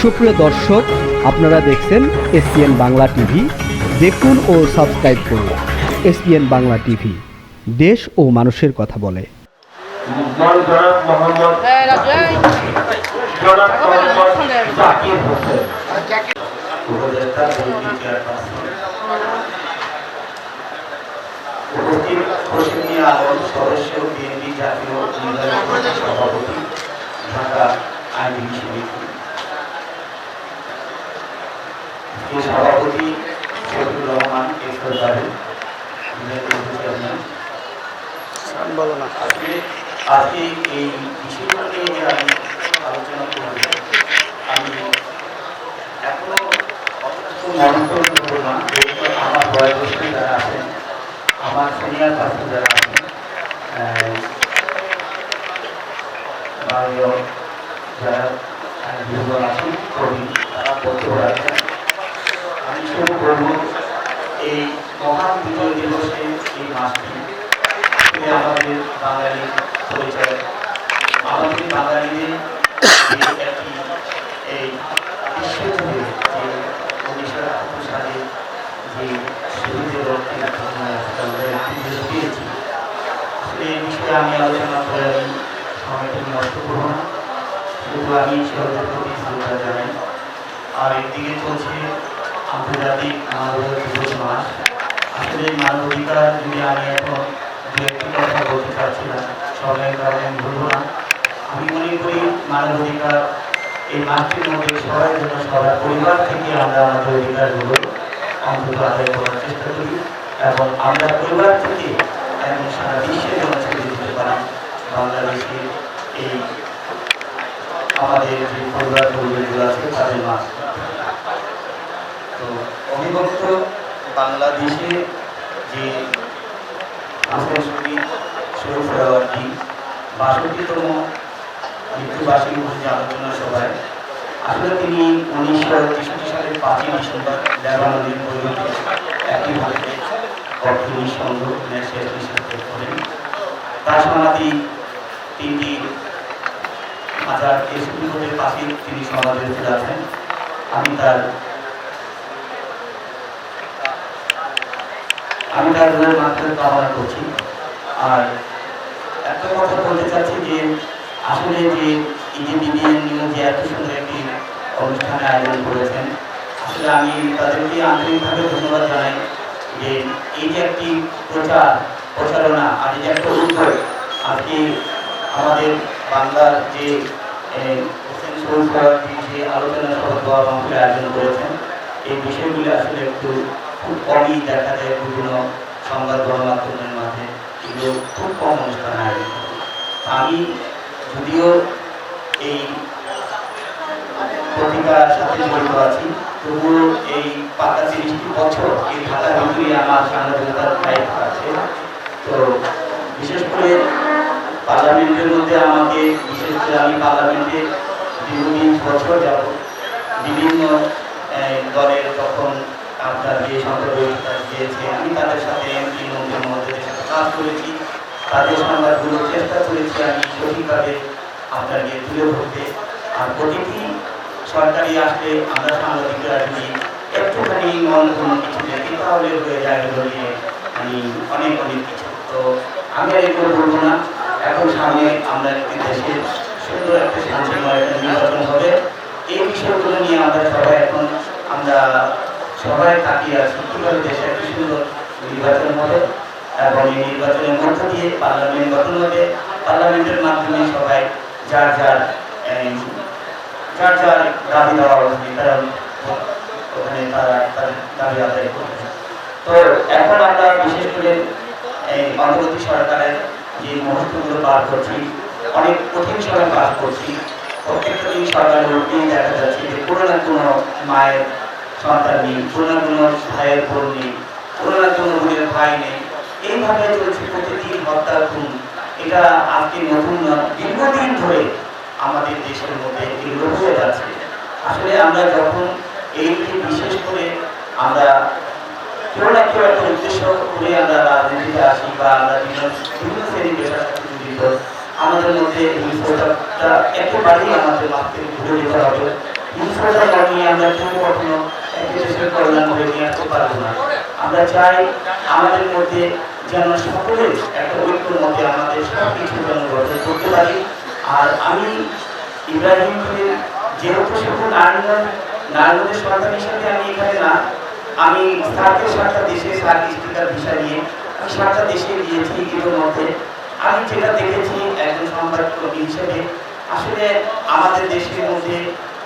সুপ্রিয় দর্শক, আপনারা দেখছেন এসপিএন বাংলা টিভি। দেখুন ও সাবস্ক্রাইব করুন এসপিএন বাংলা টিভি, দেশ ও মানুষের কথা বলে। সদস্য বিএনপি জাতীয় নির্বাহী সভাপতি ঢাকা আইনজীবী সমিতি, সভাপতি শফিকুর রহমান আজকে এই বিষয়গুলো নিয়ে আমি আলোচনা করব। আমি এখনো মন্তব্য করবো না, আমার বয়োজ্যেষ্ঠ যারা আছেন, আমার সিনিয়র পার্সন যারা আছেন, যারা দুর্বল আছেন কবি, তারা বক্তব্য রাখেন। আমি শুরু করব এই মহান বিজয় দিবসে এই মাসটি আমাদের বাঙালি পরিচয়, আমাদের বাঙালিদের একটি এই বিশ্বজুড়ে যে 1978 সালে যে শহীদের রক্তে পেয়েছি, সেই বিষয়ে আমি আলোচনা করে আমি সময়টি নষ্ট করব না। শুধু আমি শহীদের প্রতি শ্রদ্ধা জানাই। আর একদিকে চলছে আন্তর্জাতিক মানবাধিকার দিবস মাস। আসলে মানবাধিকার যদি আমি এখন দু একটি কথা বলতে চাচ্ছি না, সময়ের কারণে আমি বলবো না। আমি মনে করি মানবাধিকার এই মাসটির মধ্যে সবার জন্য সবার পরিবার থেকে আমরা আমাদের অধিকারগুলো অন্তত আদায় করার চেষ্টা করি, এবং আমরা পরিবার থেকে এবং সারা বিশ্বের জন্য ছড়িয়ে দিতে পারি বাংলাদেশের এই আমাদের যে পরিবার পরিবারগুলো আছে তাদের মাস। তো অবিভক্ত বাংলাদেশে যে শহীদ ফেরোয়ার্দী 62তম মৃত্যুবার্ষিকী উপলক্ষে আলোচনা সভায় আসলে তিনি 1963 সালের 5ই ডিসেম্বর লেবাননের পরিবর্তে একই ভারতে অর্থনী সংঘ শেষ নিষেধ করেন। তার সমাধি 3টি হাজার সুপ্রিম কোর্টের পাশে তিনি সমাধি রেখে আছেন। আমি তার রোগের মাধ্যমে কামনা করছি। আর একটা কথা বলতে চাচ্ছি যে আসলে যে বিবিএন নিউজ যে এত সুন্দর একটি অনুষ্ঠানের আয়োজন করেছেন, আসলে আমি তাদেরকে আন্তরিকভাবে ধন্যবাদ জানাই যে এই যে একটি প্রচারণা আর এই যে একটা উদ্যোগ, আজকে আমাদের বাংলার যে যে আলোচনা সভা মাহফিল আয়োজন করেছেন, এই বিষয়গুলি আসলে একটু খুব কমই দেখা যায় বিভিন্ন সংবাদ গণমাধ্যমের মাঝে, এগুলো খুব কম অনুষ্ঠান আয়োজন করে। আমি যদিও এই পত্রিকার সাথে জড়িত আছি, তবুও এই 35 বছর এই ঢাকার ভিতরে আমার সাংবাদিকতার দায়িত্ব আছে। তো বিশেষ করে পার্লামেন্টের মধ্যে আমাকে, বিশেষ করে আমি পার্লামেন্টে দীর্ঘ 20 বছর যাব, বিভিন্ন দলের যখন আপনার যে সংসদ দিয়েছে, আমি তাদের সাথে এমপি মন্ত্রীর মধ্যে কাজ করেছি, তাদের সংবাদগুলোর চেষ্টা করেছি আমি সঠিকভাবে আপনাকে তুলে ধরতে। আর প্রতিটি সরকারি আসলে আমরা সাংবাদিকরা যদি একটুখানি অন্য কিছু দেখি তাহলে হয়ে যায় এগুলো নিয়ে আমি অনেক কিছু। তো আমি আর এগুলো বলবো না। এখন সামনে আমরা একটি দেশের সুন্দর একটা শান্তিময় একটা নির্বাচন হবে, এই বিষয়গুলো নিয়ে আমরা সবাই তাকিয়ে আছি কীভাবে দেশে একটি সুন্দর নির্বাচন হবে, এবং এই নির্বাচনের মধ্য দিয়ে পার্লামেন্ট গঠন হবে। পার্লামেন্টের মাধ্যমে সবাই যার দাবি দেওয়া উচিত, কারণ ওখানে তারা তাদের দাবি আদায় করবে। তো এখন আমরা বিশেষ করে এই অন্তর্বর্তী সরকারের যে মুহূর্তগুলো পার করছি, অনেক কঠিন সময় পার করছি। প্রত্যেকটা দিন সরকারের মধ্যেই দেখা যাচ্ছে যে কোনো না কোনো মায়ের সন্তান নেই, কোনো না কোনো ভাইয়ের বোন নেই, কোনো না কোনো বোনের ভাই নেই, এইভাবে চলছে প্রতিদিন হত্যা খুন। এটা আজকে নতুন নয়, দীর্ঘদিন ধরে আমাদের দেশের মধ্যে এগুলো হয়ে যাচ্ছে। আসলে আমরা যখন এইটি বিশেষ করে আমরা কেউ না কেউ একটা উদ্দেশ্য করে আমরা রাজনীতিতে আসি বা আমরা বিভিন্ন শ্রেণী পেশার সাথে জড়িত, আমাদের মধ্যে হিংসাটা একেবারেই আমাদের মাঠ থেকে ঘুরে যেতে হবে। হিংস্রতা নিয়ে আমরা কেউ কখনো একটি দেশের কল্যাণ হয়ে নিয়ে আসতে পারবো না। আমরা চাই আমাদের মধ্যে যেন সকলের একটা ঐক্যের মধ্যে আমাদের সব কিছু যেন গঠন করতে পারি। আর আমি ইব্রাহিম খলিল যেহেতু শুধু নারায়ণগঞ্জের সন্তান হিসেবে আমি এখানে না, আমি স্যারকে 7টা দেশে স্যার স্পিকার ভিসা নিয়ে আমি 7টা দেশে গিয়েছি। এগুলোর মধ্যে আমি যেটা দেখেছি একজন সংবাদকর্মী হিসেবে, আসলে আমাদের দেশের মধ্যে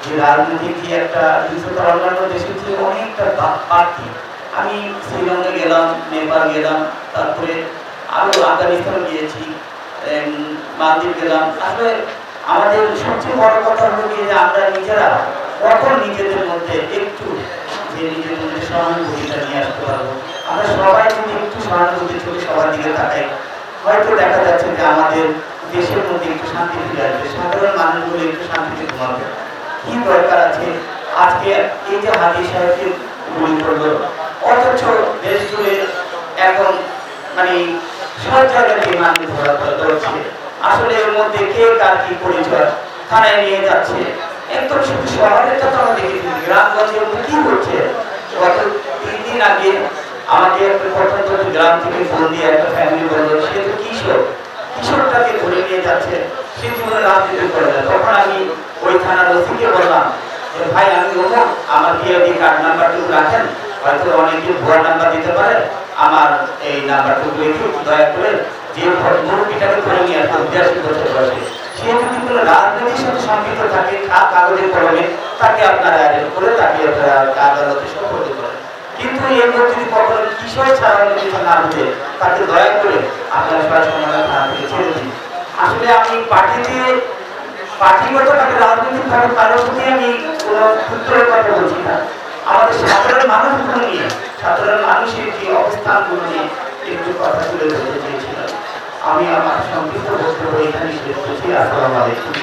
যে রাজনৈতিক যে একটা হিংসতা অন্যান্য দেশের চেয়ে অনেকটা বাড়তি। আমি শ্রীলঙ্কা গেলাম, নেপাল গেলাম, তারপরে আরও আফগানিস্তান গিয়েছি, মালদ্বীপ গেলাম। আসলে আমাদের সবচেয়ে বড় কথা হলো যে আমরা নিজেরা কখন নিজেদের মধ্যে একটু যে নিজেদের মধ্যে সহানুভূতিটা নিয়ে আসতে পারবো। আমরা সবাই যদি একটু সহানুভূতি চলে সবার দিকে তাকাই, হয়তো দেখা যাচ্ছে যে আমাদের দেশের মধ্যে একটু শান্তি ফিরে আসবে, সাধারণ মানুষগুলো একটু শান্তিতে ঘুমাবে। কি দরকার আছে আজকে এই যে হাজি সাহেবকে গুলি করলো, অথচ দেশ জুড়ে এখন মানে সব জায়গাতে মানুষ ধরা ধরছে। আসলে এর মধ্যে কে কার কি পরিচয় থানায় নিয়ে যাচ্ছে। একদম শুধু শহরেরটা তো আমরা দেখেছি, গ্রামগঞ্জের মধ্যে কি হচ্ছে। গত 3 দিন আগে আমাকে একটা প্রত্যন্ত গ্রাম থেকে ফোন দিয়ে একটা ফ্যামিলি বললো সে তো কিশোরটাকে ধরে নিয়ে যাচ্ছে, সে জীবনে রাজনীতি করে না। তখন আমি ওই থানার ওসিকে বললাম যে ভাই আমি অমুক, আমার পিআইডি কার্ড নাম্বারটুকু রাখেন, হয়তো অনেকে ভুয়া নাম্বার দিতে পারে, আমার এই নাম্বারটুকু রেখে দয়া করে যে মুরব্বীটাকে ধরে নিয়ে আসবে 82 বছর বয়সে, সে যদি কোনো রাজনীতির সাথে সম্পৃক্ত থাকে কাগজে কলমে, তাকে আপনারা অ্যারেস্ট করে তাকে আদালতে সোপর্দ করেন। কিন্তু এর মধ্যে যদি কখনো কিশোর ছাড়ানো কিছু না বুঝে, তাকে দয়া করে আপনারা সরাসরি থানা থেকে ছেড়ে দিন। আসলে আমি পার্টিগত তাকে রাজনৈতিক ভাবে কারোর প্রতি আমি কোনো সূত্রের কথা বলছি না, আমাদের সাধারণ মানুষগুলো নিয়ে, সাধারণ মানুষের যে অবস্থানগুলো নিয়ে একটু কথা তুলে ধরতে চেয়েছিলাম। আমি আমার সংক্ষিপ্ত বক্তব্য এখানে শেষ করছি। আসসালামু আলাইকুম।